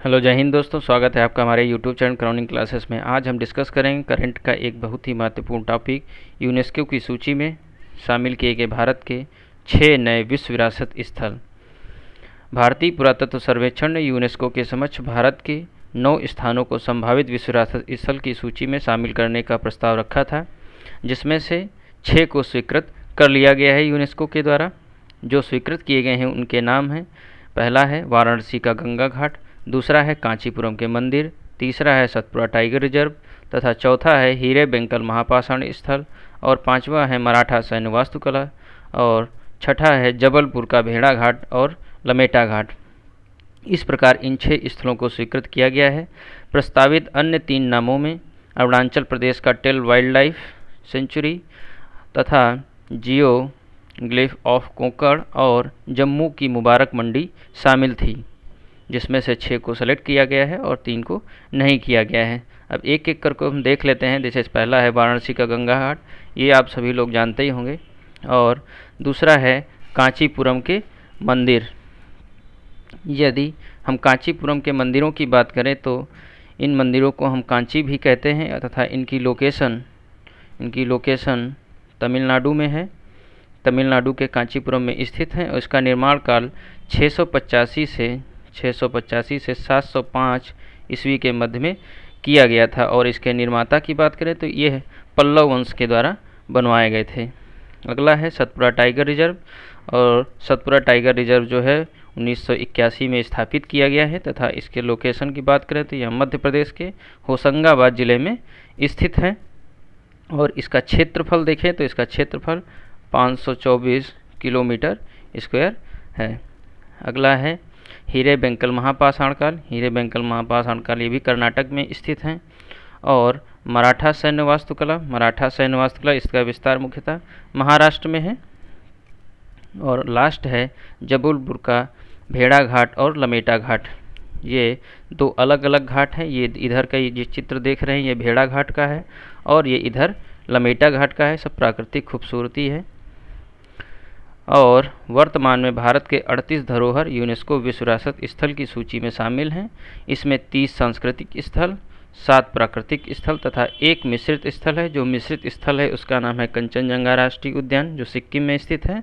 Hello जय हिंद दोस्तों, स्वागत है आपका हमारे यूट्यूब चैनल क्राउनिंग क्लासेस में। आज हम डिस्कस करेंगे करंट का एक बहुत ही महत्वपूर्ण टॉपिक, यूनेस्को की सूची में शामिल किए गए भारत के 6 नए विश्व विरासत स्थल। भारतीय पुरातत्व सर्वेक्षण ने यूनेस्को के समक्ष भारत के 9 स्थानों को संभावित विश्व विरासत स्थल की सूची में शामिल करने का प्रस्ताव रखा था, जिसमें से 6 को स्वीकृत कर लिया गया है यूनेस्को के द्वारा। जो स्वीकृत किए गए हैं उनके नाम हैं, पहला है वाराणसी का गंगा घाट, दूसरा है कांचीपुरम के मंदिर, तीसरा है सतपुड़ा टाइगर रिजर्व तथा चौथा है हीरे बेंकल महापाषाण स्थल और पांचवा है मराठा सैन्य वास्तुकला और छठा है जबलपुर का भेड़ा घाट और लमेटा घाट। इस प्रकार इन 6 स्थलों को स्वीकृत किया गया है। प्रस्तावित अन्य 3 नामों में अरुणाचल प्रदेश का टेल वाइल्ड लाइफ सेंचुरी तथा जियो ग्लिफ ऑफ कोंकण और जम्मू की मुबारक मंडी शामिल थी, जिसमें से 6 को सेलेक्ट किया गया है और 3 को नहीं किया गया है। अब एक एक करके हम देख लेते हैं। जैसे पहला है वाराणसी का गंगा घाट, ये आप सभी लोग जानते ही होंगे, और दूसरा है कांचीपुरम के मंदिर। यदि हम कांचीपुरम के मंदिरों की बात करें तो इन मंदिरों को हम कांची भी कहते हैं तथा इनकी लोकेशन तमिलनाडु में है। तमिलनाडु के कांचीपुरम में स्थित है और इसका निर्माण काल 685 से 705 ईस्वी के मध्य में किया गया था और इसके निर्माता की बात करें तो ये पल्लव वंश के द्वारा बनवाए गए थे। अगला है सतपुड़ा टाइगर रिजर्व, और सतपुड़ा टाइगर रिजर्व जो है 1981 में स्थापित किया गया है तथा इसके लोकेशन की बात करें तो यह मध्य प्रदेश के होशंगाबाद जिले में स्थित है और इसका क्षेत्रफल देखें तो इसका क्षेत्रफल 524 किलोमीटर स्क्वायर है। अगला है हीरे बेंकल महापाषाण काल। हीरे बेंकल महापाषाण काल ये भी कर्नाटक में स्थित हैं। और मराठा सैन्य वास्तुकला इसका विस्तार मुख्यतः महाराष्ट्र में है। और लास्ट है जबलपुर का भेड़ा घाट और लमेटा घाट। ये 2 अलग अलग घाट हैं। ये इधर का ये चित्र देख रहे हैं ये भेड़ा घाट का है और ये इधर लमेटा घाट का है। सब प्राकृतिक खूबसूरती है। और वर्तमान में भारत के 38 धरोहर यूनेस्को विश्व विरासत स्थल की सूची में शामिल हैं। इसमें 30 सांस्कृतिक स्थल, 7 प्राकृतिक स्थल तथा 1 मिश्रित स्थल है। जो मिश्रित स्थल है उसका नाम है कंचनजंगा राष्ट्रीय उद्यान, जो सिक्किम में स्थित है।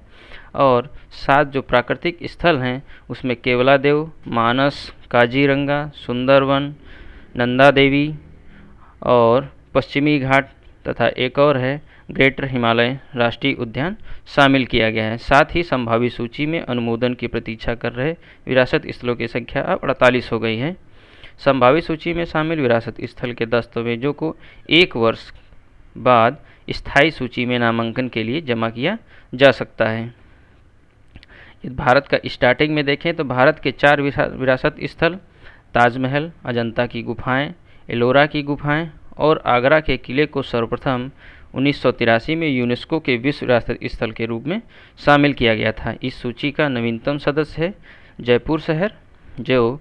और 7 जो प्राकृतिक स्थल हैं उसमें केवलादेव, मानस, काजीरंगा, सुंदरवन, नंदा देवी और पश्चिमी घाट तथा एक और है ग्रेटर हिमालय राष्ट्रीय उद्यान शामिल किया गया है। साथ ही संभावित सूची में अनुमोदन की प्रतीक्षा कर रहे विरासत स्थलों की संख्या अब 48 हो गई है। संभावित सूची में शामिल विरासत स्थल के दस्तावेजों को 1 वर्ष बाद स्थायी सूची में नामांकन के लिए जमा किया जा सकता है। भारत का स्टार्टिंग में देखें तो भारत के 4 विरासत स्थल ताजमहल, अजंता की गुफाएं, एलोरा की गुफाएं और आगरा के किले को सर्वप्रथम 1983 में यूनेस्को के विश्व विरासत स्थल के रूप में शामिल किया गया था। इस सूची का नवीनतम सदस्य है जयपुर शहर, जो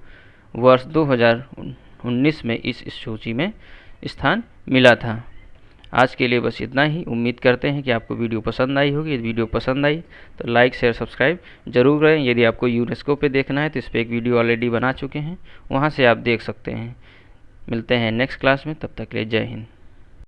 वर्ष 2019 में इस सूची में स्थान मिला था। आज के लिए बस इतना ही। उम्मीद करते हैं कि आपको वीडियो पसंद आई होगी। यदि वीडियो पसंद आई तो लाइक शेयर सब्सक्राइब जरूर करें। यदि आपको यूनेस्को पे देखना है तो इस पर एक वीडियो ऑलरेडी बना चुके हैं, वहाँ से आप देख सकते हैं। मिलते हैं नेक्स्ट क्लास में, तब तक के लिए जय हिंद।